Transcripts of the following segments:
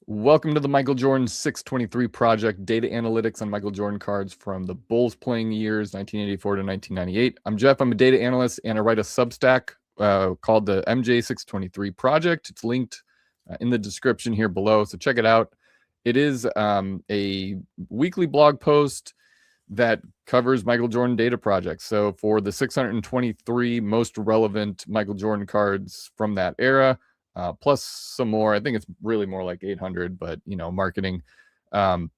Welcome to the Michael Jordan 623 project, data analytics on Michael Jordan cards from the Bulls playing years 1984 to 1998. I'm Jeff. I'm a data analyst, and I write a Substack called the MJ623 project. It's linked in the description here below, so check it out. It is a weekly blog post that covers Michael Jordan data projects. So for the 623 most relevant Michael Jordan cards from that era, plus some more. I think it's really more like 800, but marketing. In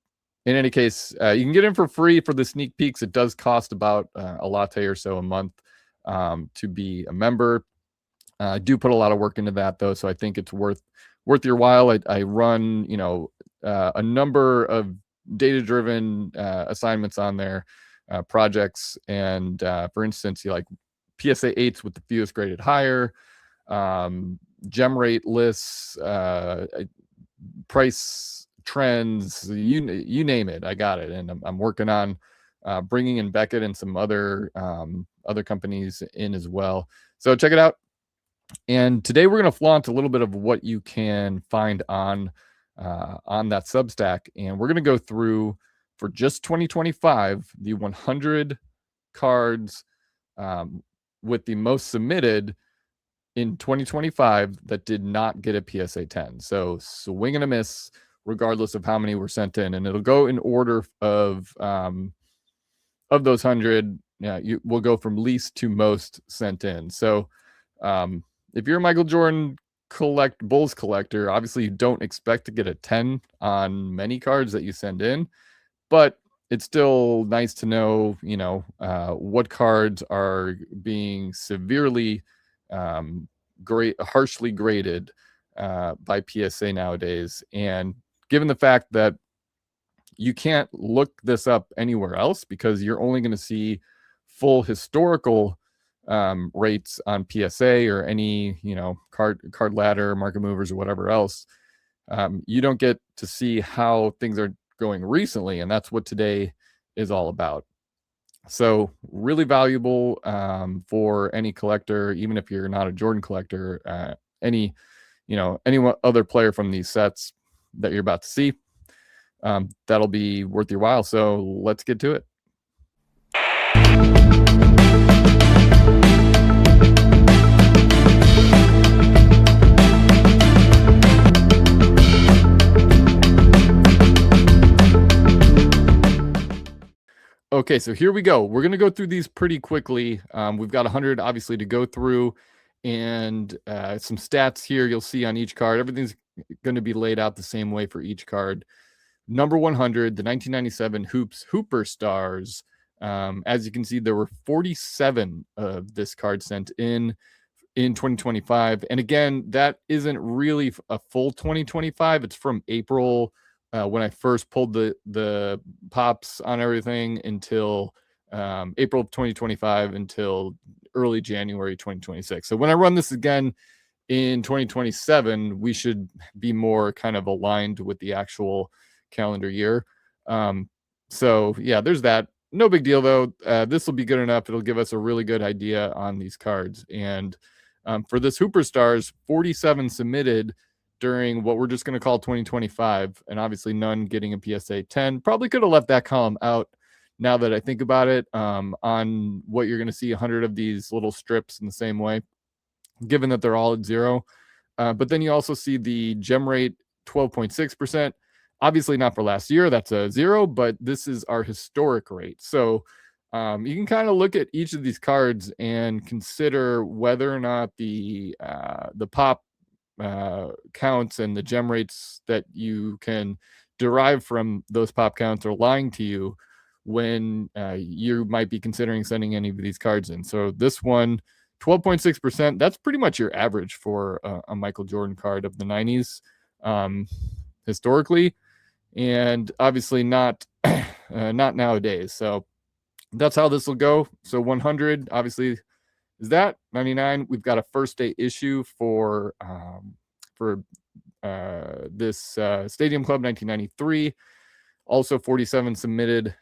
any case, you can get in for free for the sneak peeks. It does cost about a latte or so a month to be a member. I do put a lot of work into that though, so I think it's worth your while. I run a number of data-driven assignments on there, projects, and for instance, you like PSA 8s with the fewest graded higher, gem rate lists, price trends, you name it, I got it. And I'm working on bringing in Beckett and some other companies in as well. So check it out. And today we're going to flaunt a little bit of what you can find on that Substack, and we're going to go through for just 2025 the 100 cards with the most submitted in 2025 that did not get a PSA 10. So swing and a miss, regardless of how many were sent in, and it'll go in order of those 100. We'll go from least to most sent in. So if you're a Michael Jordan Bulls collector, obviously you don't expect to get a 10 on many cards that you send in, but it's still nice to know, what cards are being severely harshly graded by PSA nowadays. And given the fact that you can't look this up anywhere else because you're only going to see full historical rates on PSA or any card ladder, market movers, or whatever else, you don't get to see how things are going recently, and that's what today is all about. So really valuable for any collector, even if you're not a Jordan collector, any other player from these sets that you're about to see, that'll be worth your while. So let's get to it. Okay, so here we go. We're going to go through these pretty quickly. We've got 100, obviously, to go through, and some stats here you'll see on each card. Everything's going to be laid out the same way for each card. Number 100, the 1997 Hooper Stars. As you can see, there were 47 of this card sent in 2025. And again, that isn't really a full 2025. It's from April, when I first pulled the pops on everything, until April of 2025 until early January 2026. So when I run this again in 2027, we should be more kind of aligned with the actual calendar year. So yeah, there's that. No big deal though. This will be good enough. It'll give us a really good idea on these cards. And for this Hooper Stars, 47 submitted during what we're just going to call 2025, and obviously none getting a PSA 10. Probably could have left that column out now that I think about it, on what you're going to see 100 of these little strips in the same way, given that they're all at 0. But then you also see the gem rate 12.6%. Obviously not for last year, that's a 0, but this is our historic rate. So you can kind of look at each of these cards and consider whether or not the pop counts and the gem rates that you can derive from those pop counts are lying to you when you might be considering sending any of these cards in. So this one, 12.6%, that's pretty much your average for a Michael Jordan card of the 90s, historically, and obviously not not nowadays. So that's how this will go. So 100 obviously is that. 99, we've got a first day issue for this Stadium Club 1993. Also 47 submitted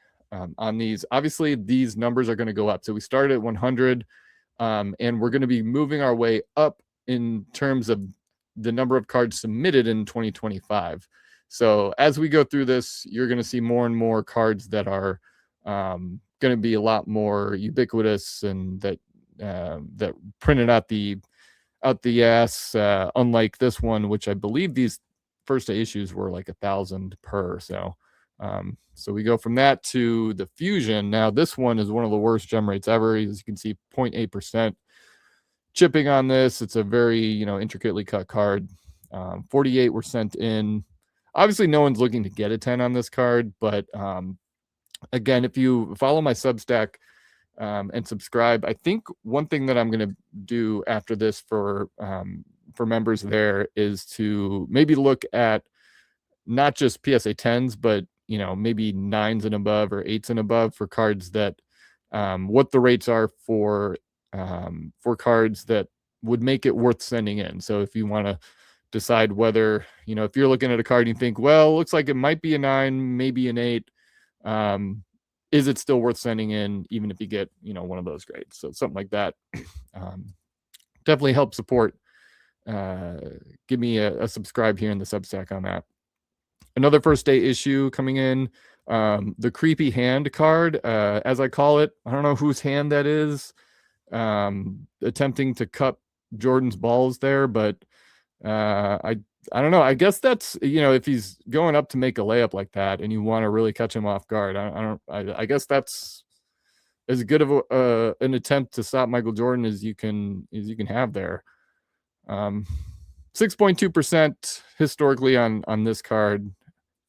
on these. Obviously these numbers are going to go up. So we started at 100, and we're going to be moving our way up in terms of the number of cards submitted in 2025. So as we go through this, you're going to see more and more cards that are going to be a lot more ubiquitous and that printed out the ass, unlike this one, which I believe these first day issues were like 1,000 per. So we go from that to the Fusion. Now this one is one of the worst gem rates ever. As you can see, 0.8% chipping on this. It's a very intricately cut card. 48 were sent in. Obviously, no one's looking to get a 10 on this card, but again, if you follow my Substack and subscribe, I think one thing that I'm going to do after this for members there is to maybe look at not just PSA 10s, but maybe 9s and above or 8s and above for cards that what the rates are for cards that would make it worth sending in. So if you want to decide whether, if you're looking at a card and you think, well, looks like it might be a 9, maybe an 8, is it still worth sending in, even if you get, one of those grades? So something like that. Definitely help support. Give me a subscribe here in the Substack on that. Another first day issue coming in, the creepy hand card, as I call it. I don't know whose hand that is, attempting to cut Jordan's balls there, but I don't know. I guess that's, if he's going up to make a layup like that and you want to really catch him off guard, I guess that's as good of an attempt to stop Michael Jordan as you can have there. 6.2% historically on this card,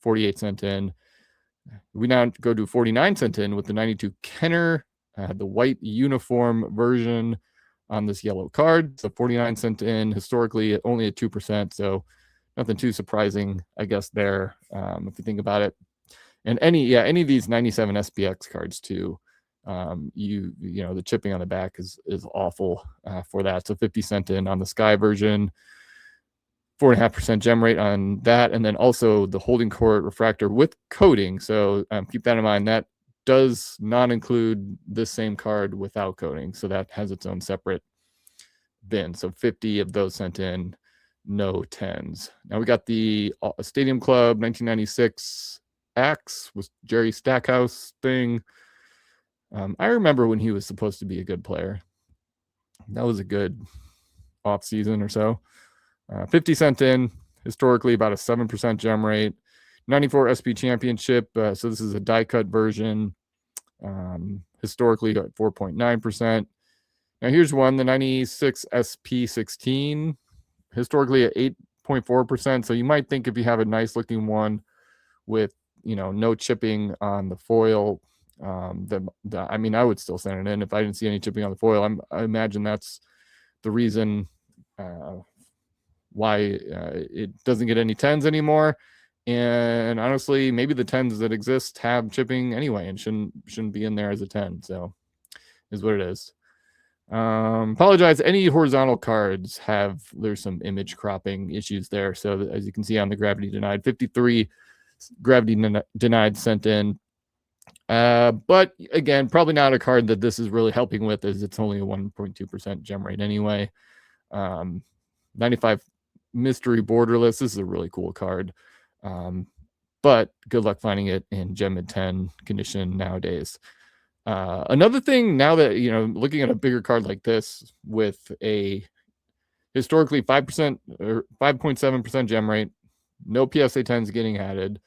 48 cent in. We now go to 49 cent in with the 92 Kenner, the white uniform version on this yellow card. So 49 cent in, historically only at 2%. So nothing too surprising, I guess, there, if you think about it. And any of these 97 SPX cards too, the chipping on the back is awful for that. So 50 cent in on the Sky version, 4.5% gem rate on that, and then also the holding court refractor with coating. So keep that in mind. That does not include this same card without coating, so that has its own separate bin. So 50 of those sent in, no 10s. Now we got the Stadium Club 1996 Axe with Jerry Stackhouse thing. I remember when he was supposed to be a good player. That was a good off season or so. 50 cent in, historically about a 7% gem rate. 94 SP Championship, so this is a die cut version. Historically at 4.9%. Now here's one, the 96 SP16, historically at 8.4%. So you might think if you have a nice looking one with no chipping on the foil, I would still send it in if I didn't see any chipping on the foil. I imagine that's the reason why it doesn't get any 10s anymore. And honestly, maybe the 10s that exist have chipping anyway and shouldn't be in there as a 10. So is what it is. Apologize. Any horizontal cards there's some image cropping issues there. So as you can see on the gravity denied, 53 gravity denied sent in. But again, probably not a card that this is really helping with, as it's only a 1.2% gem rate anyway. 95 mystery borderless. This is a really cool card. But good luck finding it in gem mid 10 condition nowadays. Another thing, now that looking at a bigger card like this with a historically 5% or 5.7% gem rate, no PSA 10s getting added.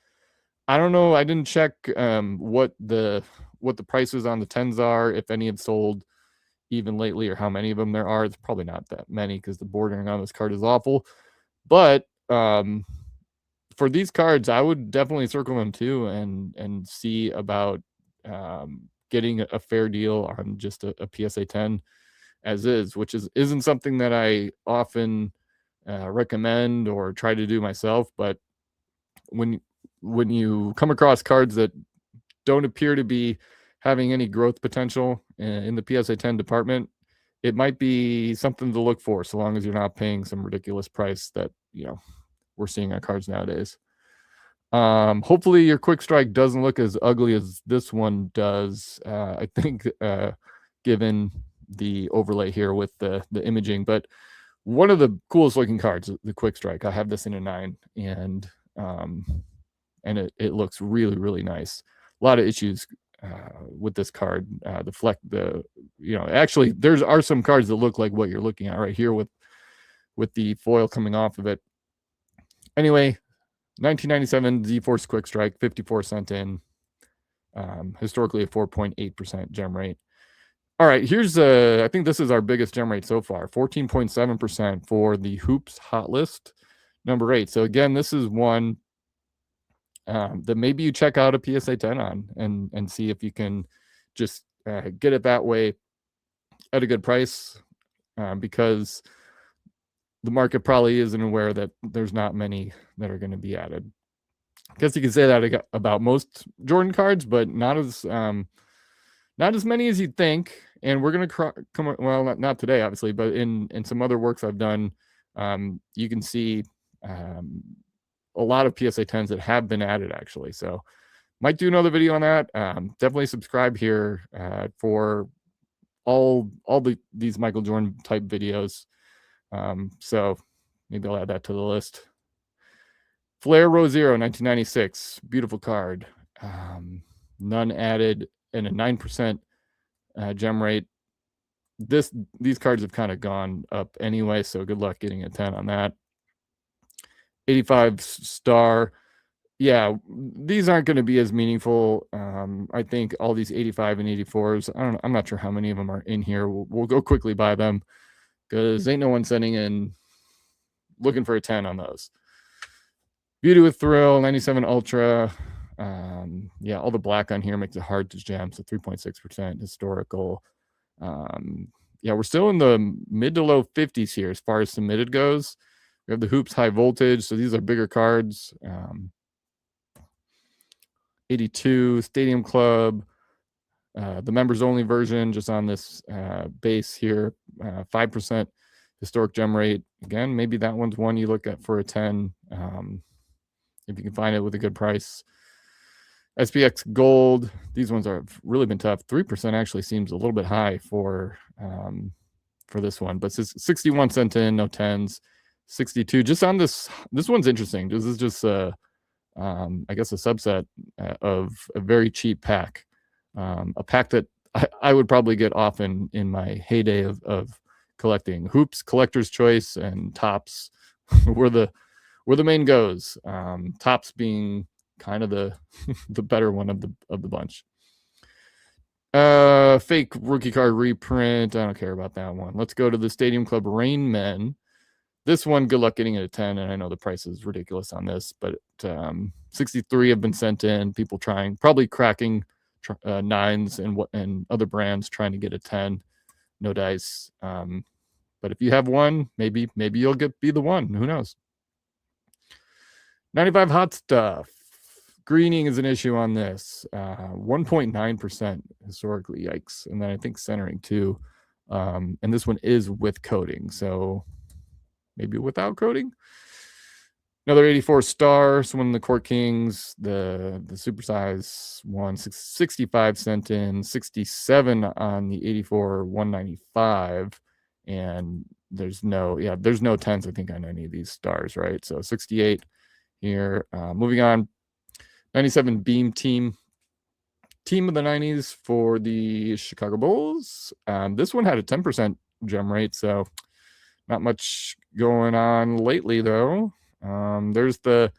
I don't know. I didn't check what the prices on the 10s are, if any have sold even lately, or how many of them there are. It's probably not that many because the bordering on this card is awful. But for these cards, I would definitely circle them too and see about getting a fair deal on just a PSA 10 as is, which isn't something that I often recommend or try to do myself. But when you come across cards that don't appear to be having any growth potential in the PSA 10 department, it might be something to look for, so long as you're not paying some ridiculous price that we're seeing on cards nowadays. Hopefully your quick strike doesn't look as ugly as this one does. I think given the overlay here with the imaging, but one of the coolest looking cards, the quick strike. I have this in a 9, and and it looks really, really nice. A lot of issues with this card. Actually there's are some cards that look like what you're looking at right here with the foil coming off of it. Anyway, 1997 Z-Force Quick Strike, 54 cent in. Historically a 4.8% gem rate. All right, here's I think this is our biggest gem rate so far, 14.7% for the Hoops Hot List number 8. So again, this is one that maybe you check out a PSA 10 on and see if you can just get it that way at a good price, because the market probably isn't aware that there's not many that are going to be added. I guess you can say that about most Jordan cards, but not as many as you'd think. And we're going to come, well, not today, obviously, but in some other works I've done, you can see a lot of PSA 10s that have been added, actually. So might do another video on that. Definitely subscribe here for all these Michael Jordan type videos. So maybe I'll add that to the list. Flair Row Zero, 1996. Beautiful card. None added and a 9% gem rate. These cards have kind of gone up anyway, so good luck getting a 10 on that. 85 star. Yeah, these aren't going to be as meaningful. I think all these 85 and 84s, I'm not sure how many of them are in here. We'll go quickly by them because ain't no one sending in looking for a 10 on those. Beauty with Thrill, 97 Ultra. Yeah, all the black on here makes it hard to jam. So 3.6% historical. Yeah, we're still in the mid to low 50s here as far as submitted goes. We have the Hoops High Voltage, so these are bigger cards. 82 Stadium Club, the members only version, just on this base here, 5% historic gem rate. Again, maybe that one's one you look at for a 10, if you can find it with a good price. SPX Gold, these ones have really been tough. 3% actually seems a little bit high for this one, but 61 cent in, no 10s. 62 just on this one's interesting. This is just I guess a subset of a very cheap pack, a pack that I would probably get often in my heyday of collecting. Hoops, Collector's Choice, and Tops were the main goes. Tops being kind of the better one of the bunch. Fake rookie card reprint, I don't care about that one. Let's go to the Stadium Club Rain Men. This one, good luck getting it at 10, and I know the price is ridiculous on this, but 63 have been sent in. People probably cracking 9s and other brands trying to get a 10. No dice. But if you have one, maybe you'll be the one. Who knows? 95 Hot Stuff. Greening is an issue on this. 1.9% historically. Yikes. And then I think centering too. And this one is with coating, so maybe without coating. Another 84 star, someone in the Court Kings, the supersize one, 65 cent in, 67 on the 84 195, and there's no 10s I think on any of these stars, right? So 68 here. Moving on, 97 Beam Team of the 90s for the Chicago Bulls. This one had a 10% gem rate, so not much going on lately, though. There's the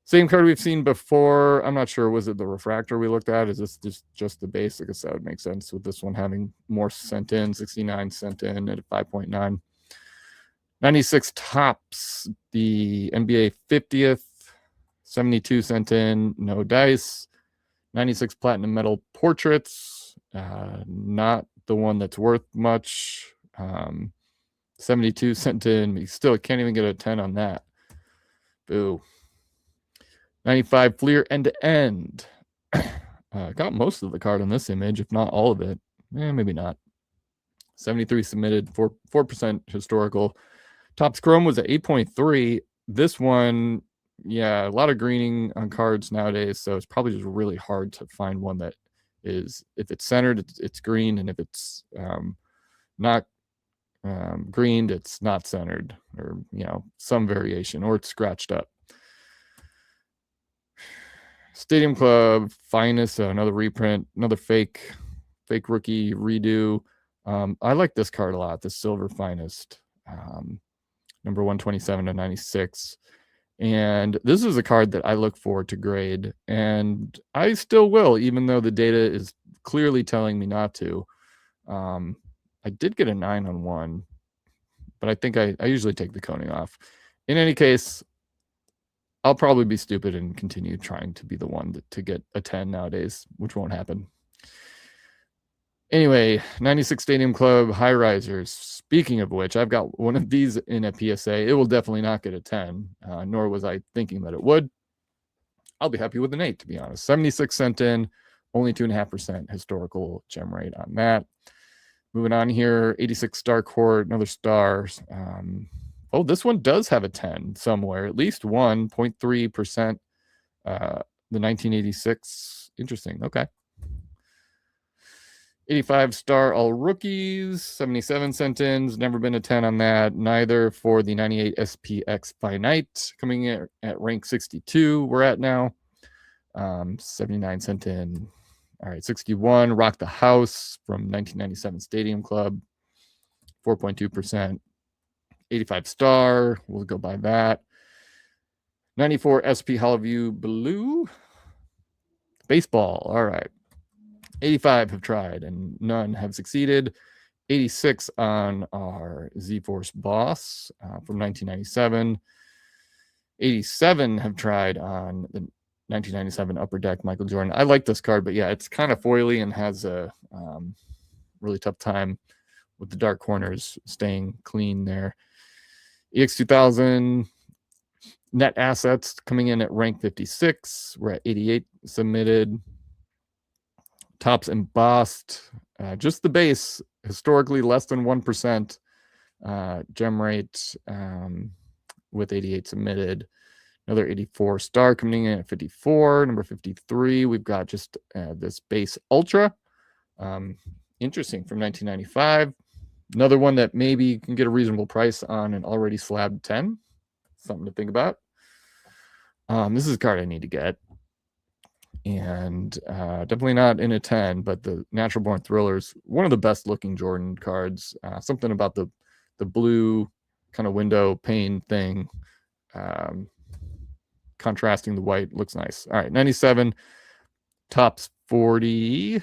same card we've seen before. I'm not sure. Was it the refractor we looked at? Is this just the base? I guess that would make sense with this one having more sent in, 69 sent in at 5.9. 96 Tops, the NBA 50th, 72 sent in, no dice. 96 Platinum Metal Portraits, not the one that's worth much. 72 sent in. You still can't even get a 10 on that. Boo. 95 Fleer End to End. Got most of the card on this image, if not all of it. Maybe not. 73 submitted, 4% historical. Topps Chrome was at 8.3. This one, yeah, a lot of greening on cards nowadays, so it's probably just really hard to find one that is, if it's centered, it's green, and if it's not greened, it's not centered, or some variation, or it's scratched up. Stadium Club Finest, another reprint, another fake rookie redo. I like this card a lot, the Silver Finest, number 127 to 96. And this is a card that I look forward to grade, and I still will, even though the data is clearly telling me not to. I did get a 9 on one, but I think I usually take the coning off. In any case, I'll probably be stupid and continue trying to be the one to get a 10 nowadays, which won't happen. Anyway, 96 Stadium Club High Risers. Speaking of which, I've got one of these in a PSA. It will definitely not get a 10, nor was I thinking that it would. I'll be happy with an 8, to be honest. 76 cent in, only 2.5% historical gem rate on that. Moving on here, 86 Star Court, another star. Oh, this one does have a 10 somewhere, at least 1.3%. The 1986. Interesting. Okay. 85 Star All Rookies, 77 cent ins, never been a 10 on that. Neither for the 98 SPX Finite, coming in at rank 62, we're at now. 79 cent in. All right, 61, Rock the House from 1997 Stadium Club, 4.2%. 85 Star, we'll go by that. 94 SP Hollowview Blue. Baseball, all right. 85 have tried and none have succeeded. 86 on our Z-Force Boss from 1997. 87 have tried on the 1997 Upper Deck Michael Jordan. I like this card, but yeah, it's kind of foily and has a really tough time with the dark corners staying clean there. EX2000 net assets coming in at rank 56. We're at 88 submitted. Tops embossed, just the base, historically less than 1% gem rate with 88 submitted. Another 84 Star coming in at 54. Number 53, we've got just this base Ultra. Interesting, from 1995. Another one that maybe you can get a reasonable price on an already slabbed 10. Something to think about. This is a card I need to get. And definitely not in a 10, but the Natural Born Thrillers, one of the best looking Jordan cards. Something about the blue kind of window pane thing, contrasting the white, looks nice. All right, 97 Tops 40,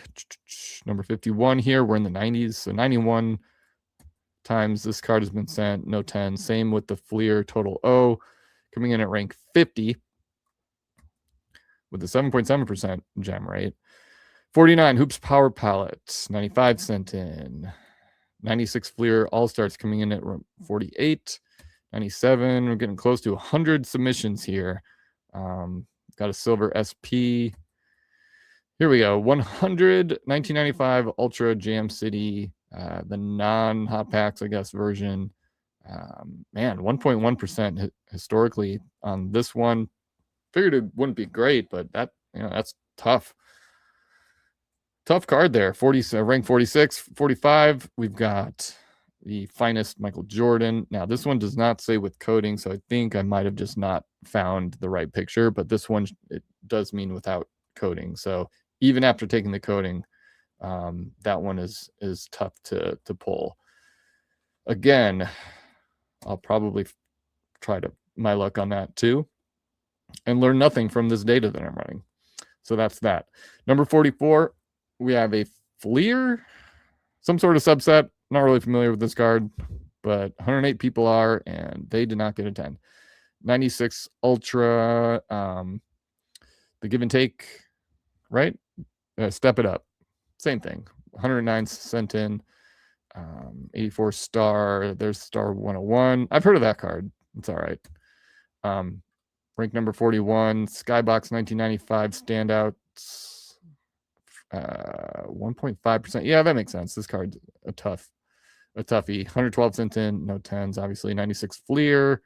number 51 here. We're in the 90s, so 91 times this card has been sent, no 10. Same with the Fleer Total O, coming in at rank 50 with a 7.7% gem rate. 49 Hoops Power Palette, 95 cent in. 96 Fleer All-Stars coming in at 48. 97, we're getting close to 100 submissions here. Got a silver SP. Here we go, 100 1995 Ultra Jam City, the non-hot packs, I guess, version. Man, 1.1% historically on this one. Figured it wouldn't be great, but that's tough. Tough card there. 40, rank 46, 45. We've got the Finest Michael Jordan. Now, this one does not say with coding, so I think I might have just not found the right picture, but this one, it does mean without coding. So even after taking the coding, that one is tough to pull. Again, I'll probably try my luck on that too, and learn nothing from this data that I'm running. So that's that. Number 44, we have a Fleer, some sort of subset. Not really familiar with this card, but 108 people are, and they did not get a 10. 96 Ultra, the give and take, right? Step it up. Same thing. 109 cent in. 84 Star. There's Star 101. I've heard of that card. It's all right. Rank number 41, Skybox 1995 standouts, 1.5%. Yeah, that makes sense. This card's a toughie. 112 cent in, no 10s, obviously. 96 Fleer,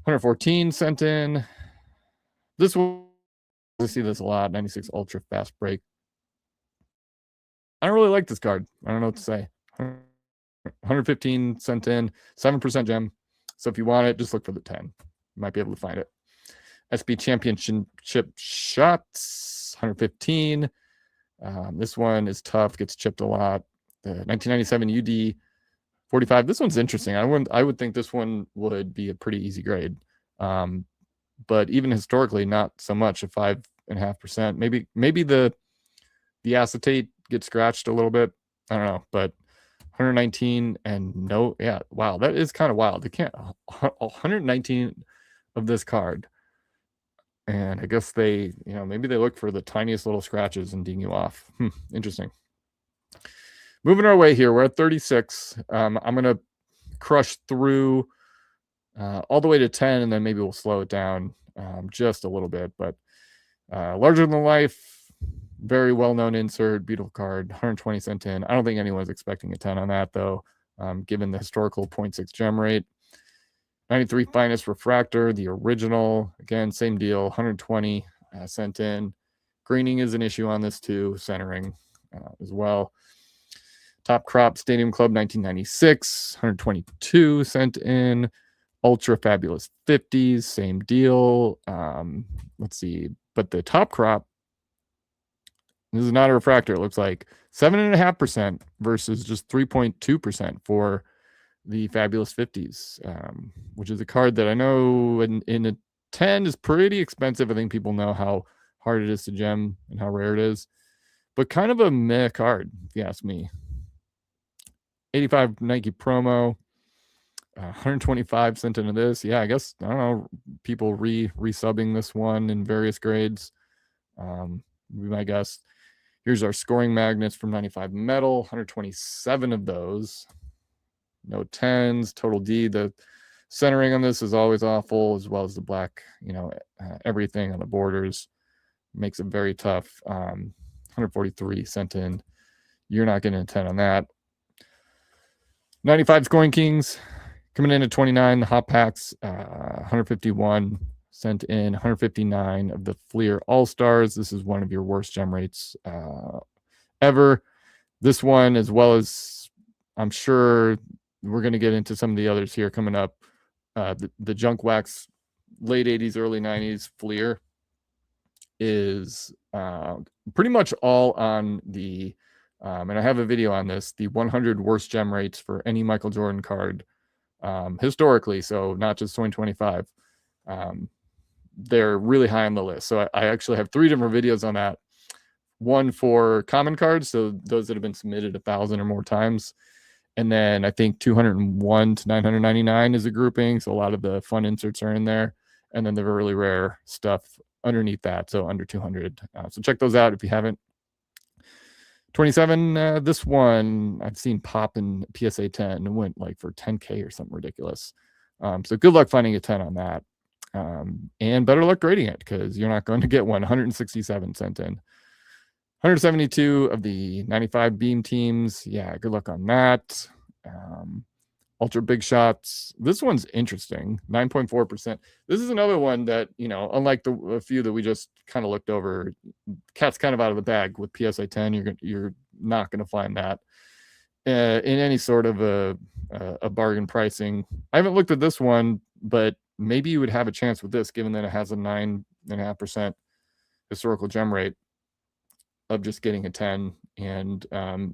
114 cent in. This one, I see this a lot. 96 Ultra Fast Break. I don't really like this card. I don't know what to say. 115 cent in, 7% gem. So if you want it, just look for the 10. You might be able to find it. SP Championship Shots, 115. This one is tough, gets chipped a lot. The 1997 UD 45. This one's interesting. I would think this one would be a pretty easy grade. But even historically, not so much, a 5.5%. Maybe the acetate gets scratched a little bit. I don't know, but 119 and no, yeah, wow, that is kind of wild. They can't 119 of this card. And I guess they, maybe they look for the tiniest little scratches and ding you off. Interesting. Moving our way here, we're at 36. I'm going to crush through all the way to 10, and then maybe we'll slow it down just a little bit. But larger than life, very well-known insert, beautiful card, 120 cent in. I don't think anyone's expecting a 10 on that, though, given the historical 0.6 gem rate. 93 finest refractor, the original, again, same deal, 120 cent in. Greening is an issue on this too, centering as well. Top Crop Stadium Club 1996, 122 cent in. Ultra Fabulous 50s, same deal. Let's see, but the Top Crop, this is not a refractor, it looks like 7.5% versus just 3.2% for the Fabulous 50s, which is a card that I know in a 10 is pretty expensive. I think people know how hard it is to gem and how rare it is, but kind of a meh card, if you ask me. 85 Nike promo, 125 cent into this. Yeah, I guess, I don't know, people resubbing this one in various grades. Would be my guess. Here's our scoring magnets from 95 metal, 127 of those. No 10s, total D. The centering on this is always awful, as well as the black, everything on the borders makes it very tough. 143 cent in. You're not getting a 10 on that. 95 Scoring Kings coming in at 29. The Hot Packs, 151 cent in. 159 of the Fleer All-Stars. This is one of your worst gem rates ever. This one, as well as I'm sure we're going to get into some of the others here coming up. The Junk Wax late 80s, early 90s Fleer is pretty much all on the, and I have a video on this, the 100 worst gem rates for any Michael Jordan card historically, so not just 2025. They're really high on the list. So I actually have 3 different videos on that. One for common cards, so those that have been submitted 1,000 or more times. And then I think 201 to 999 is a grouping. So a lot of the fun inserts are in there. And then the really rare stuff underneath that. So under 200. So check those out if you haven't. 27, this one I've seen pop in PSA 10. It went like for 10K or something ridiculous. So good luck finding a 10 on that. And better luck grading it, because you're not going to get one. 167 cent in. 172 of the 95 beam teams. Yeah, good luck on that. Ultra Big Shots. This one's interesting. 9.4%. This is another one that, unlike a few that we just kind of looked over, cat's kind of out of the bag with PSA 10. You're not going to find that in any sort of a bargain pricing. I haven't looked at this one, but maybe you would have a chance with this, given that it has a 9.5% historical gem rate of just getting a 10, and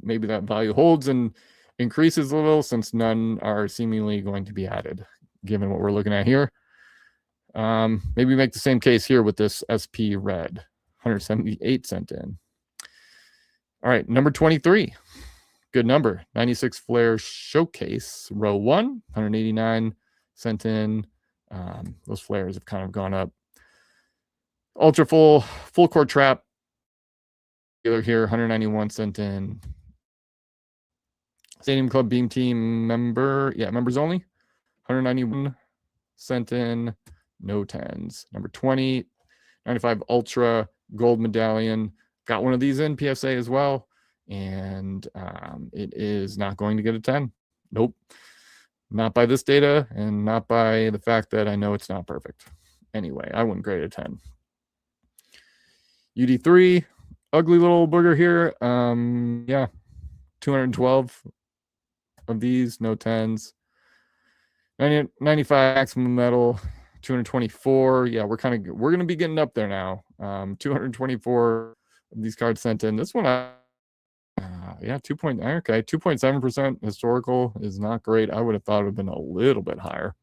maybe that value holds and increases a little, since none are seemingly going to be added, given what we're looking at here. Maybe make the same case here with this SP Red, 178 cent in. All right, number 23, good number, 96 Flair Showcase, row 1, 189 cent in. Those flares have kind of gone up. Ultra full court trap here, 191 cent in. Stadium Club Beam Team members only, 191 cent in. No 10s. Number 20, 95 Ultra Gold Medallion. Got one of these in PSA as well, and it is not going to get a 10. Nope. Not by this data, and not by the fact that I know it's not perfect. Anyway, I wouldn't grade a 10. UD3, ugly little booger here. 212 of these, no 10s. 95 maximum metal, 224. Yeah, we're going to be getting up there now. 224 of these cards sent in. This one, yeah, 2.7% historical is not great. I would have thought it would have been a little bit higher.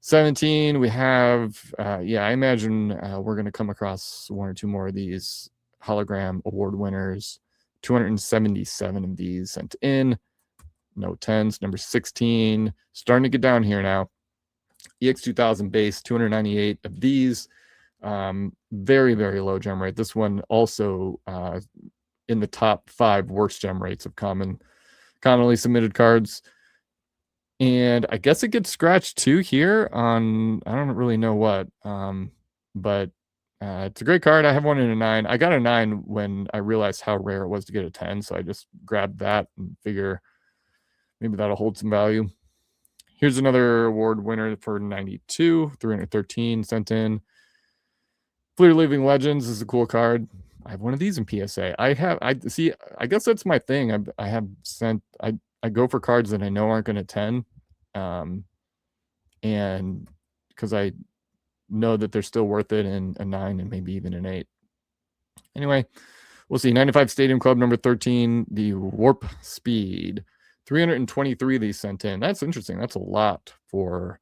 17, we have, I imagine we're going to come across one or two more of these hologram award winners. 277 of these sent in. No 10s. Number 16, starting to get down here now. EX2000 base, 298 of these. Very, very low gem rate. This one also in the top 5 worst gem rates of commonly submitted cards. And I guess it gets scratched too here on, I don't really know what, but it's a great card. I have one in a 9. I got a 9 when I realized how rare it was to get a 10, so I just grabbed that and figure maybe that'll hold some value. Here's another award winner for 92, 313 sent in. Fleer Living Legends is a cool card. I have one of these in PSA. I guess that's my thing. I go for cards that I know aren't going to 10. And because I know that they're still worth it in a 9 and maybe even an 8. Anyway, we'll see. 95 Stadium Club, number 13, the Warp Speed. 323 of these sent in. That's interesting. That's a lot for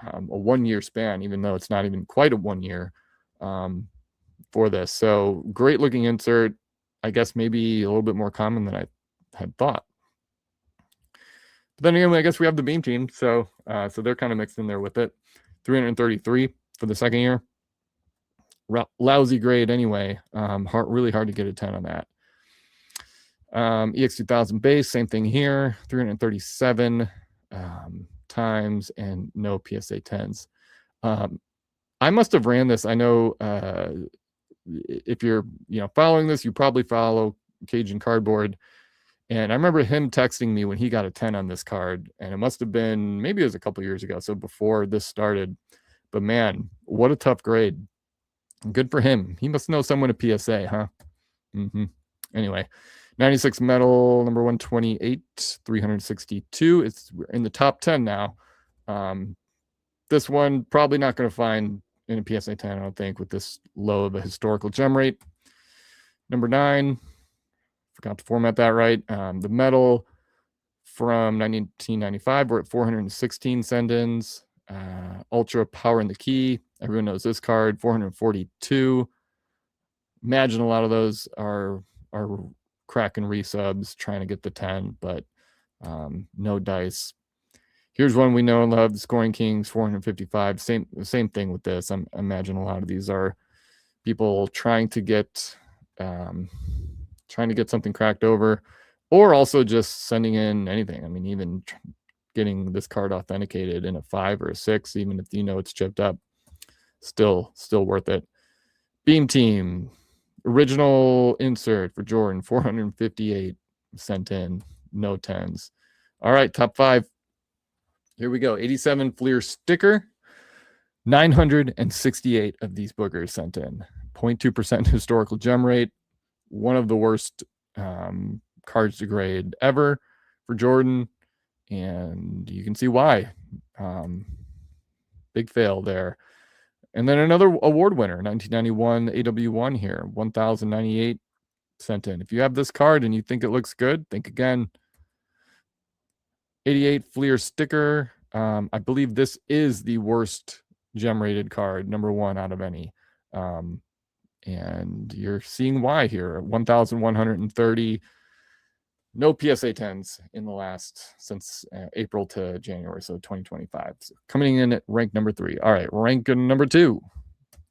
a 1 year span, even though it's not even quite a 1 year for this. So great looking insert. I guess maybe a little bit more common than I had thought. But then again, I guess we have the Beam Team, so they're kind of mixed in there with it. 333 for the second year. Lousy grade anyway. Really hard to get a 10 on that. EX2000 base, same thing here. 337 times and no PSA 10s. I must have ran this. I know if you're following this, you probably follow Cajun Cardboard. And I remember him texting me when he got a 10 on this card, and it must have been, maybe it was a couple years ago, so before this started. But man, what a tough grade. Good for him. He must know someone at PSA, huh? Anyway, 96 metal, number 128, 362. It's in the top 10 now. This one, probably not going to find in a PSA 10, I don't think, with this low of a historical gem rate. Number 9. Forgot to format that right. The metal from 1995, we're at 416 send-ins. Ultra Power in the Key. Everyone knows this card, 442. Imagine a lot of those are cracking resubs trying to get the 10, but no dice. Here's one we know and love, the Scoring Kings, 455. Same thing with this. I imagine a lot of these are people trying to get something cracked over, or also just sending in anything. I mean, even getting this card authenticated in a 5 or a 6, even if it's chipped up, still worth it. Beam Team, original insert for Jordan, 458 sent in, no 10s. All right, top 5. Here we go. 87 Fleer sticker, 968 of these boogers sent in. 0.2% historical gem rate. One of the worst cards to grade ever for Jordan, and you can see why. Big fail there. And then another award winner, 1991 AW1 here, 1,098 sent in. If you have this card and you think it looks good, think again. 88 Fleer sticker. I believe this is the worst gem rated card, number 1 out of any. And you're seeing why here. 1,130. No PSA 10s in the last, since April to January, so 2025. So coming in at rank number 3. All right, rank number 2.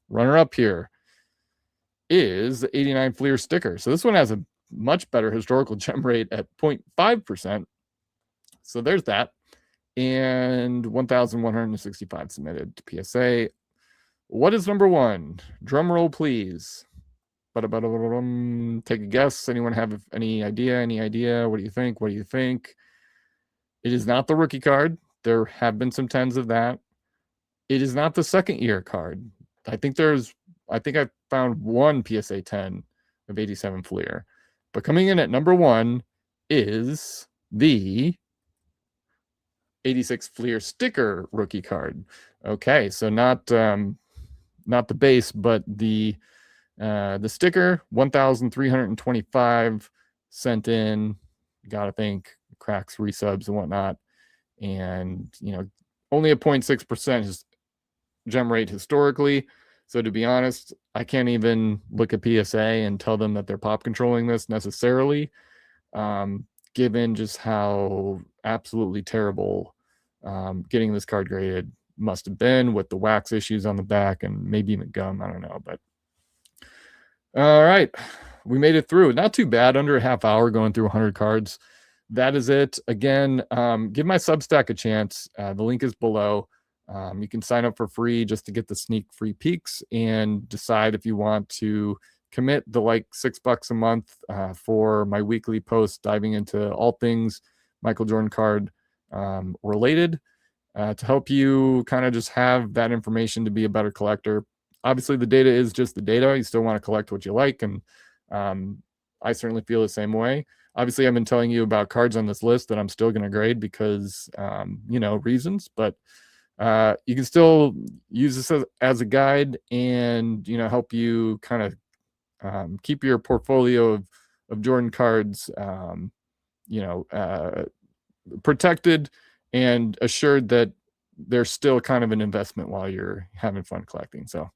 Runner up here is the 89 Fleer sticker. So this one has a much better historical gem rate at 0.5%. So there's that. And 1,165 submitted to PSA. What is number 1? Drum roll, please. Take a guess. Anyone have any idea? What do you think? It is not the rookie card. There have been some 10s of that. It is not the second year card. I think I found one PSA 10 of 87 Fleer. But coming in at number 1 is the 86 Fleer sticker rookie card. Okay, so not the base, but the sticker, 1,325 sent in. Gotta think cracks, resubs, and whatnot. And only a 0.6% gem rate historically. So to be honest, I can't even look at PSA and tell them that they're pop controlling this necessarily, given just how absolutely terrible getting this card graded must have been with the wax issues on the back and maybe even gum. I don't know, but all right, we made it through. Not too bad, under a half hour going through 100 cards. That is it. Again, give my Substack a chance. The link is below. You can sign up for free just to get the sneak free peeks and decide if you want to commit the like $6 a month for my weekly post diving into all things Michael Jordan card related to help you kind of just have that information to be a better collector. Obviously, the data is just the data. You still want to collect what you like, and I certainly feel the same way. Obviously, I've been telling you about cards on this list that I'm still going to grade because, reasons, but you can still use this as a guide and, help you kind of keep your portfolio of Jordan cards, protected and assured that they're still kind of an investment while you're having fun collecting. So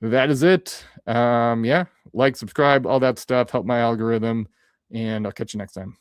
that is it. Yeah, like, subscribe, all that stuff, help my algorithm, and I'll catch you next time.